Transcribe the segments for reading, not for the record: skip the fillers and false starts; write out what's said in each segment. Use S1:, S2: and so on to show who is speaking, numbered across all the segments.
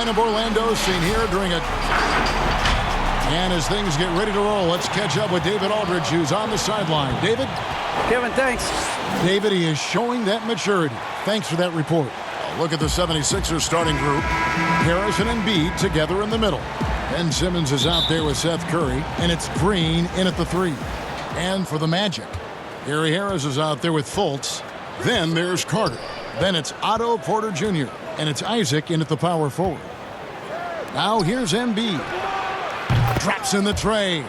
S1: line of Orlando seen here during a... And as things get ready to roll, let's catch up with David Aldridge, who's on the sideline. David?
S2: Kevin, thanks.
S1: David, he is showing that maturity. Thanks for that report. Look at the 76ers starting group. Harris and Embiid together in the middle. Ben Simmons is out there with Seth Curry, and it's Green in at the 3. And for the Magic, Gary Harris is out there with Fultz. Then there's Carter. Then it's Otto Porter Jr., and it's Isaac in at the power forward. Now here's Embiid. Drops in the tray.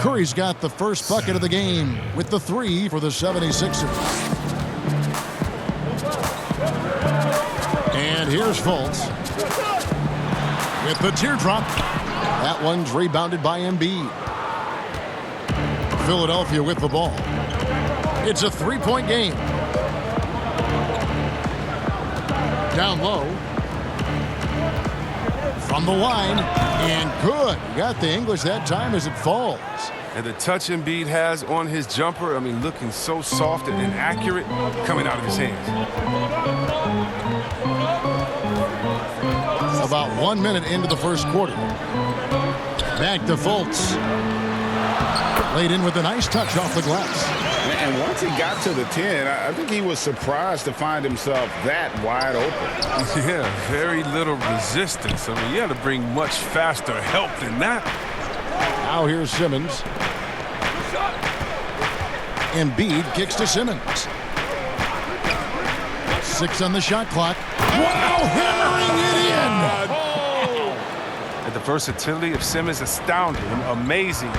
S1: Curry's got the first bucket of the game with the 3 for the 76ers. And here's Fultz with the teardrop. That one's rebounded by Embiid. Philadelphia with the ball. It's a 3-point game. Down low. From the line. And good. Got the English that time as it falls.
S3: And the touch Embiid has on his jumper, I mean, looking so soft and accurate coming out of his hands.
S1: About 1 minute into the first quarter. Back to Fultz. Laid in with a nice touch off the glass.
S4: And once he got to the 10, I think he was surprised to find himself that wide open.
S3: Yeah, very little resistance. I mean, you had to bring much faster help than that.
S1: Now here's Simmons. Embiid kicks to Simmons. 6 on the shot clock. Wow, hammering it in!
S3: And the versatility of Simmons astounding, amazing,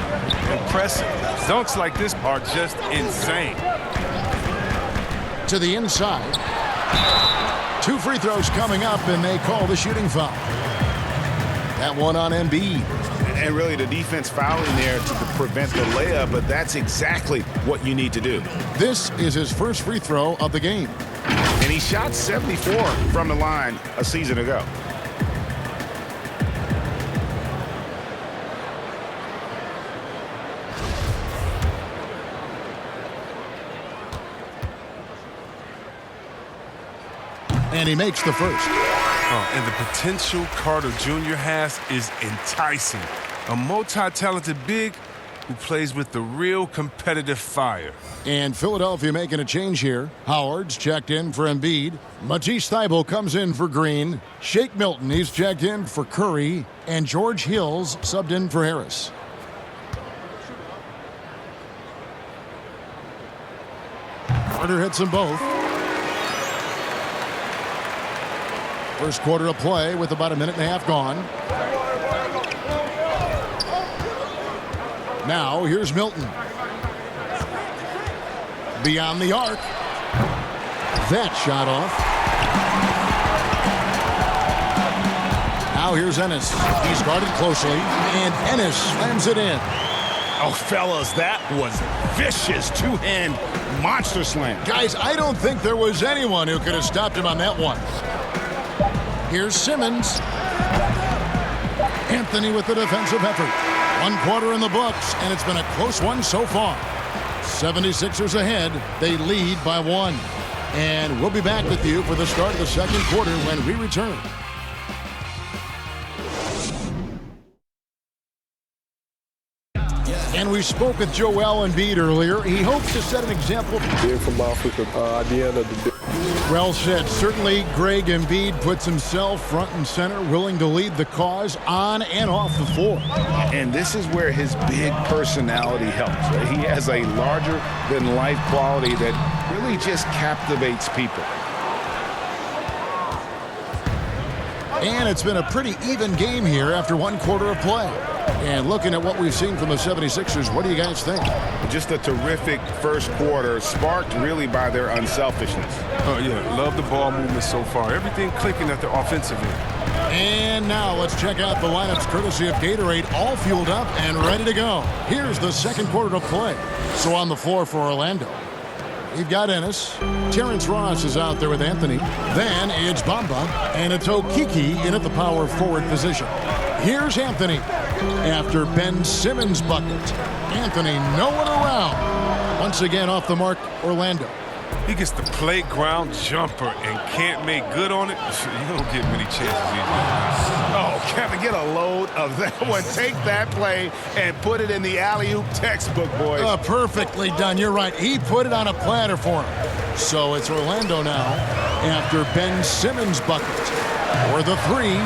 S3: impressive. Dunks like this are just insane.
S1: To the inside. 2 free throws coming up, and they call the shooting foul. That one on Embiid.
S4: And really the defense fouling there to prevent the layup, but that's exactly what you need to do.
S1: This is his first free throw of the game.
S4: And he shot 74 from the line a season ago.
S1: And he makes the first.
S3: And the potential Carter Jr. has is enticing. A multi-talented big who plays with the real competitive fire.
S1: And Philadelphia making a change here. Howard's checked in for Embiid. Matisse Thybulle comes in for Green. Shake Milton, he's checked in for Curry. And George Hill's subbed in for Harris. Carter hits them both. First quarter of play with about a minute and a half gone. Now here's Milton. Beyond the arc. That shot off. Now here's Ennis. He's guarded closely, and Ennis slams it in.
S4: Oh, fellas, that was vicious two-hand monster slam.
S1: Guys, I don't think there was anyone who could have stopped him on that one. Here's Simmons. Anthony with the defensive effort. 1 quarter in the books, and it's been a close one so far. 76ers ahead. They lead by 1. And we'll be back with you for the start of the second quarter when we return. And we spoke with Joel Embiid earlier. He hopes to set an example. Well said. Certainly, Greg Embiid puts himself front and center, willing to lead the cause on and off the floor.
S4: And this is where his big personality helps. He has a larger-than-life quality that really just captivates people.
S1: And it's been a pretty even game here after 1 quarter of play. And looking at what we've seen from the 76ers, what do you guys think?
S4: Just a terrific first quarter, sparked really by their unselfishness.
S3: Oh, yeah, love the ball movement so far. Everything clicking at the offensive end.
S1: And now let's check out the lineups courtesy of Gatorade, all fueled up and ready to go. Here's the second quarter of play. So on the floor for Orlando, we've got Ennis. Terrence Ross is out there with Anthony. Then it's Bamba, and it's Okiki in at the power forward position. Here's Anthony. After Ben Simmons' bucket, Anthony nowhere around. Once again off the mark, Orlando.
S3: He gets the playground jumper and can't make good on it. You don't get many chances either.
S4: Kevin, get a load of that one. Take that play and put it in the alley-oop textbook, boys.
S1: Perfectly done. You're right. He put it on a platter for him. So it's Orlando now after Ben Simmons' bucket. For the three.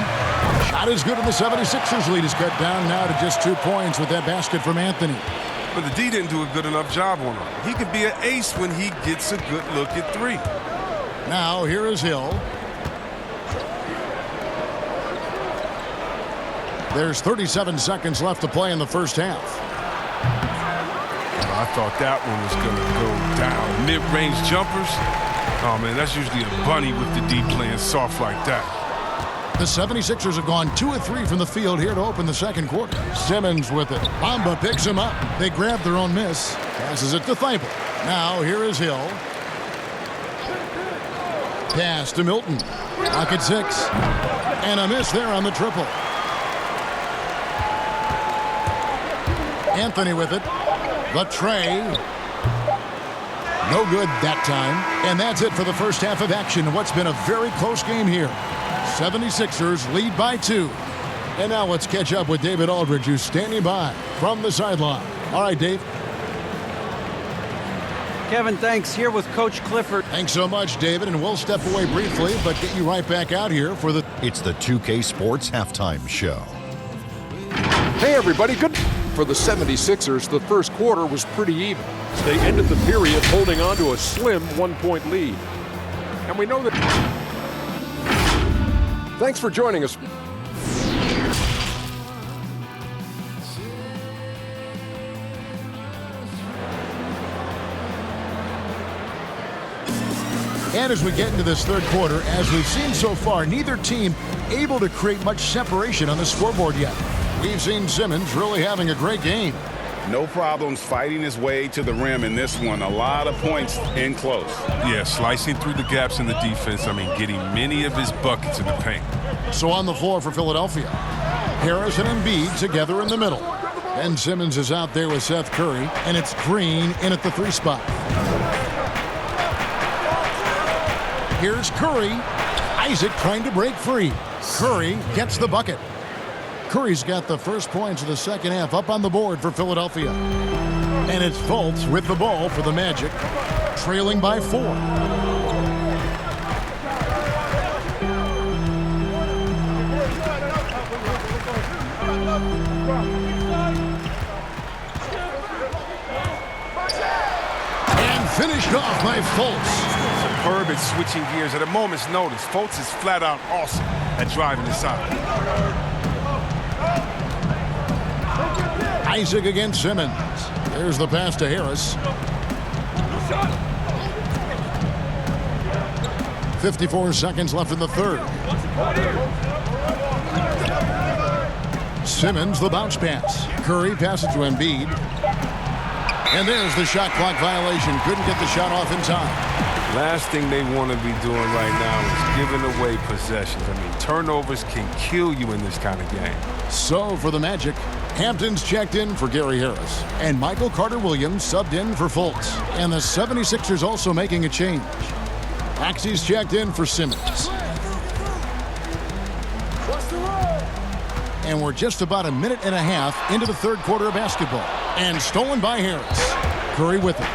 S1: Shot is good, and the 76ers lead is cut down now to just 2 points with that basket from Anthony.
S3: But the D didn't do a good enough job on him. He could be an ace when he gets a good look at three.
S1: Now here is Hill. There's 37 seconds left to play in the first half.
S3: I thought that one was going to go down. Mid-range jumpers. Oh, man, that's usually a bunny with the D playing soft like that.
S1: The 76ers have gone 2 of 3 from the field here to open the second quarter. Simmons with it. Bamba picks him up. They grab their own miss. Passes it to Thibault. Now here is Hill. Pass to Milton. Pocket 6. And a miss there on the triple. Anthony with it. The tray. No good that time. And that's it for the first half of action. What's been a very close game here. 76ers lead by 2. And now let's catch up with David Aldridge, who's standing by from the sideline. All right, Dave.
S2: Kevin, thanks. Here with Coach Clifford.
S1: Thanks so much, David. And we'll step away briefly, but get you right back out here for the...
S5: It's the 2K Sports Halftime Show.
S6: Hey, everybody. Good. For the 76ers, the first quarter was pretty even. They ended the period holding on to a slim 1-point lead. And we know that... Thanks for joining us.
S1: And as we get into this third quarter, as we've seen so far, neither team able to create much separation on the scoreboard yet. We've seen Simmons really having a great game.
S4: No problems fighting his way to the rim in this one. A lot of points in close.
S3: Yeah, slicing through the gaps in the defense. I mean, getting many of his buckets in the paint.
S1: So on the floor for Philadelphia, Harris and Embiid together in the middle. Ben Simmons is out there with Seth Curry, and it's Green in at the 3 spot. Here's Curry. Isaac trying to break free. Curry gets the bucket. Curry's got the first points of the second half up on the board for Philadelphia. And it's Fultz with the ball for the Magic, trailing by 4. And finished off by Fultz.
S3: Superb at switching gears at a moment's notice. Fultz is flat out awesome at driving inside.
S1: Isaac against Simmons. There's the pass to Harris. 54 seconds left in the third. Simmons, the bounce pass. Curry passes to Embiid. And there's the shot clock violation. Couldn't get the shot off in time.
S3: Last thing they want to be doing right now is giving away possessions. I mean, turnovers can kill you in this kind of game.
S1: So for the Magic, Hampton's checked in for Gary Harris. And Michael Carter-Williams subbed in for Fultz. And the 76ers also making a change. Maxey's checked in for Simmons. And we're just about a minute and a half into the third quarter of basketball. And stolen by Harris. Curry with it.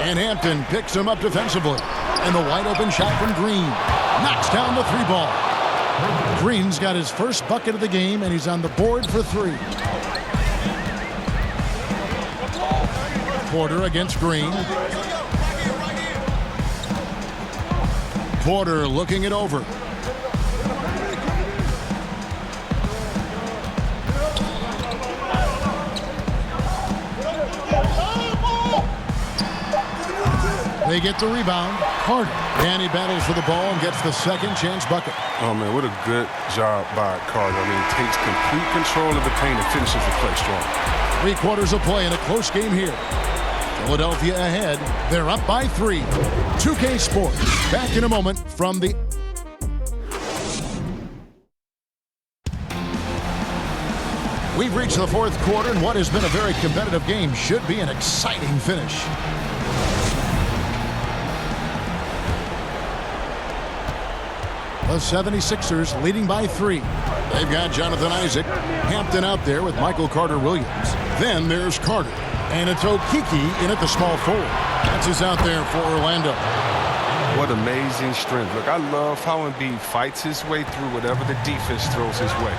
S1: And Hampton picks him up defensively. And the wide open shot from Green. Knocks down the 3 ball. Green's got his first bucket of the game, and he's on the board for 3. Porter against Green. Porter looking it over. They get the rebound. Carter. And he battles for the ball and gets the second chance bucket.
S3: Oh, man, what a good job by Carter. I mean, takes complete control of the paint and finishes the play strong.
S1: 3 quarters of play in a close game here. Philadelphia ahead. They're up by 3. 2K Sports. Back in a moment from the... We've reached the fourth quarter, and what has been a very competitive game should be an exciting finish. The 76ers leading by 3. They've got Jonathan Isaac. Hampton out there with Michael Carter-Williams. Then there's Carter. And it's Okeke in at the small forward. That's who's out there for Orlando.
S3: What amazing strength. Look, I love how Embiid fights his way through whatever the defense throws his way.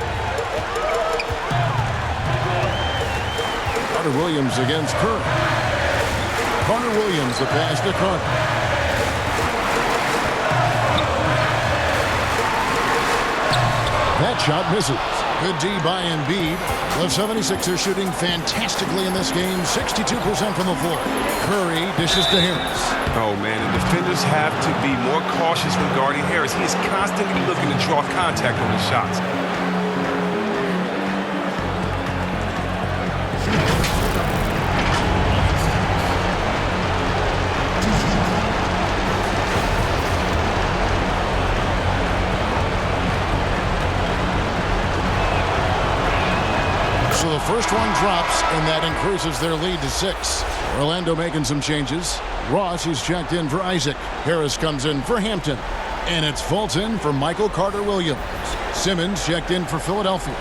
S1: Carter-Williams against Curry. Carter-Williams, the pass to Carter. That shot misses. Good D by Embiid. The 76ers shooting fantastically in this game, 62% from the floor. Curry dishes to Harris.
S3: Oh, man, the defenders have to be more cautious when guarding Harris. He is constantly looking to draw contact on his shots.
S1: So the first one drops, and that increases their lead to 6. Orlando making some changes. Ross is checked in for Isaac. Harris comes in for Hampton. And it's Fulton for Michael Carter-Williams. Simmons checked in for Philadelphia.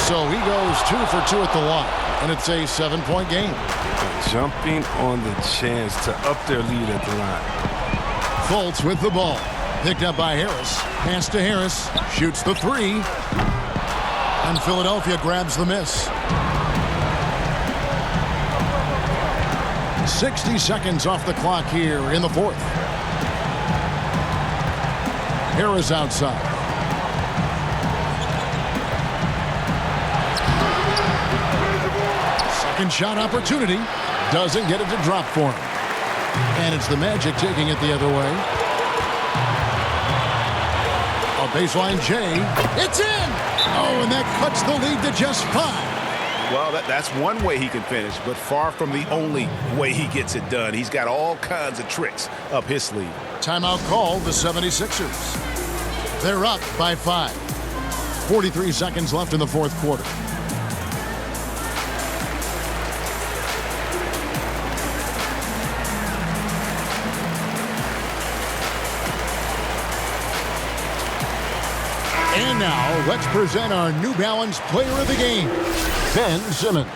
S1: So he goes 2 for 2 at the line, and it's a 7-point game.
S3: Jumping on the chance to up their lead at the line.
S1: Fultz with the ball. Picked up by Harris. Pass to Harris. Shoots the 3. And Philadelphia grabs the miss. 60 seconds off the clock here in the 4th. Harris outside. Second shot opportunity. Doesn't get it to drop for him. And it's the Magic taking it the other way. A baseline J. It's in! Oh, and that cuts the lead to just 5.
S4: Well, that's one way he can finish, but far from the only way he gets it done. He's got all kinds of tricks up his sleeve.
S1: Timeout called the 76ers. They're up by 5. 43 seconds left in the 4th quarter. And now, let's present our New Balance Player of the Game, Ben Simmons.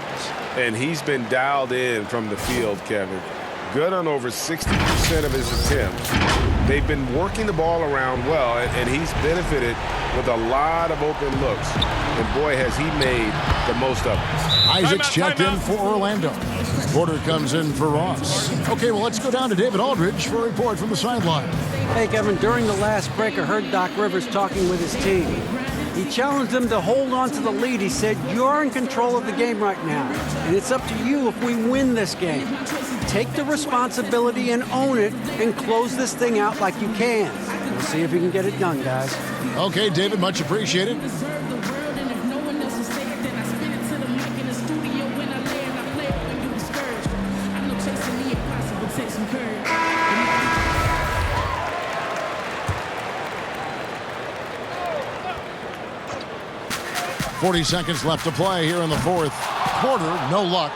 S4: And he's been dialed in from the field, Kevin. Good on over 60% of his attempts. They've been working the ball around well, and he's benefited with a lot of open looks. And boy, has he made the most of it.
S1: Isaac's checked in for Orlando. Porter comes in for Ross. Okay, well, let's go down to David Aldridge for a report from the sideline.
S2: Hey, Kevin, during the last break, I heard Doc Rivers talking with his team. He challenged them to hold on to the lead. He said, you're in control of the game right now, and it's up to you if we win this game. Take the responsibility and own it and close this thing out like you can. We'll see if you can get it done, guys.
S1: Okay, David, much appreciated. .40 seconds left to play here in the 4th quarter. No luck.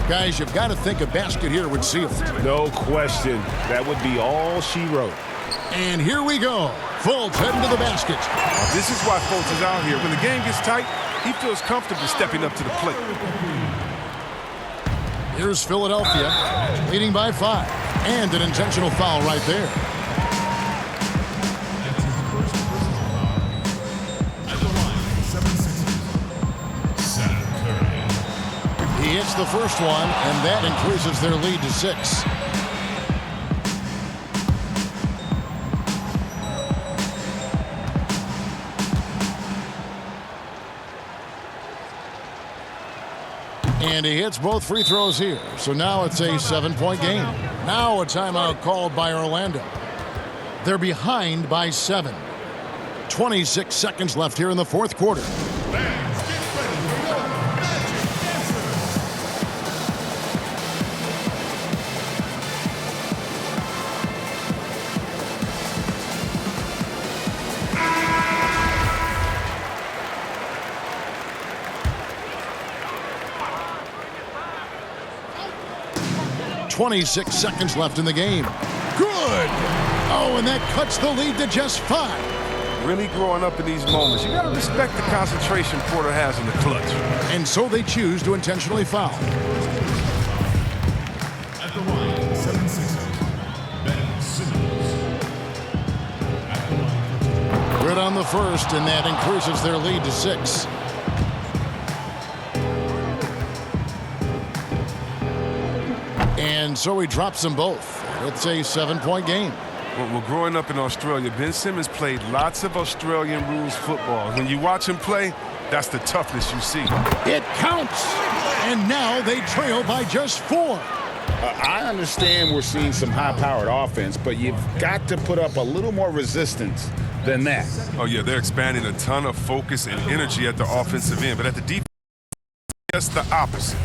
S1: Guys, you've got to think a basket here would seal it.
S4: No question. That would be all she wrote.
S1: And here we go. Fultz heading to the basket.
S3: This is why Fultz is out here. When the game gets tight, he feels comfortable stepping up to the plate.
S1: Here's Philadelphia, leading by 5. And an intentional foul right there. He hits the first one, and that increases their lead to 6. And he hits both free throws here. So now it's a 7-point game. Now a timeout called by Orlando. They're behind by 7. 26 seconds left here in the 4th quarter. 26 seconds left in the game. Good! Oh, and that cuts the lead to just 5.
S3: Really growing up in these moments, you gotta respect the concentration Porter has in the clutch.
S1: And so they choose to intentionally foul.
S7: At the line, 76ers, Ben Simmons. At the line.
S1: Good on the first, and that increases their lead to 6. And so he drops them both. It's a 7-point game.
S3: Well, growing up in Australia, Ben Simmons played lots of Australian rules football. When you watch him play, that's the toughness you see.
S1: It counts! And now they trail by just 4.
S8: I understand we're seeing some high-powered offense, but you've got to put up a little more resistance than that.
S3: Oh, yeah, they're expanding a ton of focus and energy at the offensive end, but at the defense, just the opposite.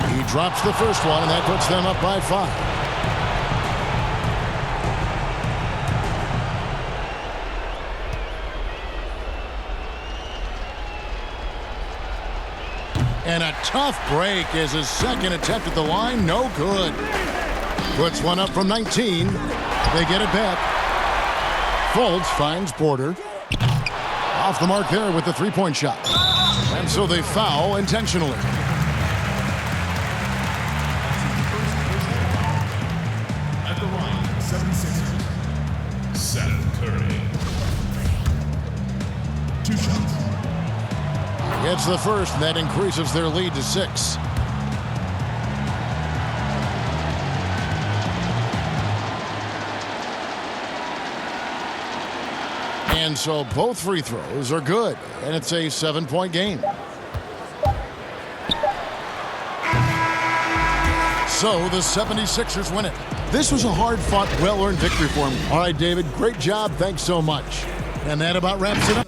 S1: He drops the first one, and that puts them up by 5. And a tough break as his second attempt at the line, no good. Puts one up from 19. They get it back. Fultz finds Porter. Off the mark there with the three-point shot. And so they foul intentionally.
S7: At the line, 76ers, Seth Curry. 2 shots.
S1: Gets the first, and that increases their lead to 6. And so both free throws are good, and it's a 7-point game. So the 76ers win it. This was a hard-fought, well-earned victory for them. All right, David, great job. Thanks so much. And that about wraps it up.